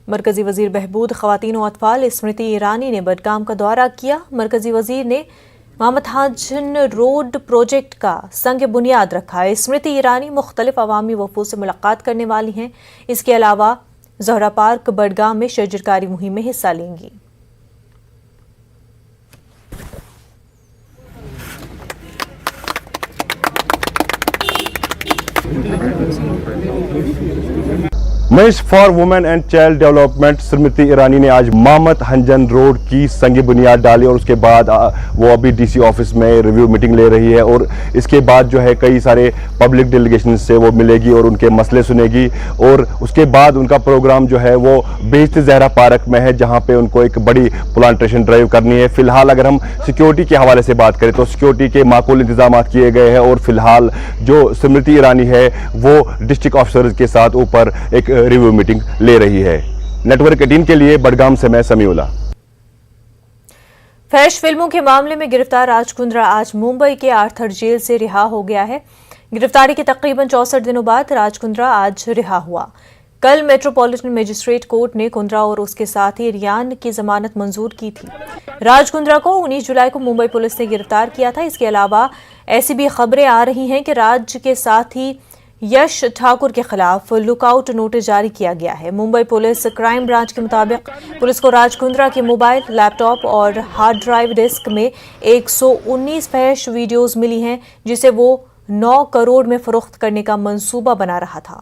मरकजी वजीर बहबूद ख़वातीन व अतफाल स्मृति ईरानी ने बडगाम का दौरा किया। मरकजी वजीर ने मोहम्मद हाजन रोड प्रोजेक्ट का संग बुनियाद रखा। स्मृति ईरानी मुख्तलिफ अवामी वफूद से मुलाकात करने वाली हैं। इसके अलावा ज़ोहरा पार्क बडगाम में शजरकारी मुहिम में हिस्सा लेंगी। Minister for women and child development Smriti Irani ने आज मोहम्मद हाजन रोड की संग बुनियाद डाली और उसके बाद वो अभी डीसी ऑफिस में रिव्यू मीटिंग ले रही है और इसके बाद जो है कई सारे पब्लिक डेलीगेशन से वो मिलेगी और उनके मसले सुनेगी और उसके बाद उनका प्रोग्राम जो है वो बेहत ज़हरा पार्क में है, जहाँ पे उनको एक बड़ी प्लांटेशन ड्राइव करनी है। फिलहाल अगर हम सिक्योरिटी के हवाले से बात करें तो सिक्योरिटी के माकूल इंतजाम किए गए हैं और फिलहाल जो स्मृति ईरानी है वो डिस्ट्रिक्ट ऑफिसर्स के साथ ऊपर एक रिव्यू मीटिंग ले रही है। नेटवर्क 18 के लिए बडगाम से मैं समीउल्ला। फैश फिल्मों के मामले में गिरफ्तार राज कुंद्रा आज मुंबई के आर्थर जेल से रिहा हो गया है। गिरफ्तारी के तकरीबन 64 दिनों बाद राज कुंद्रा आज रिहा हुआ। कल मेट्रोपॉलिटन मजिस्ट्रेट कोर्ट ने कुंद्रा और उसके साथी रियान की जमानत मंजूर की थी। राज कुंद्रा को 19 जुलाई को मुंबई पुलिस ने गिरफ्तार किया था। इसके अलावा ऐसी भी खबरें आ रही हैं कि राज के साथी यश ठाकुर के खिलाफ लुकआउट नोटिस जारी किया गया है। मुंबई पुलिस क्राइम ब्रांच के मुताबिक पुलिस को राज कुंद्रा के मोबाइल, लैपटॉप और हार्ड ड्राइव डिस्क में 119 फहश वीडियोस मिली हैं, जिसे वो 9 करोड़ में फरोख्त करने का मंसूबा बना रहा था।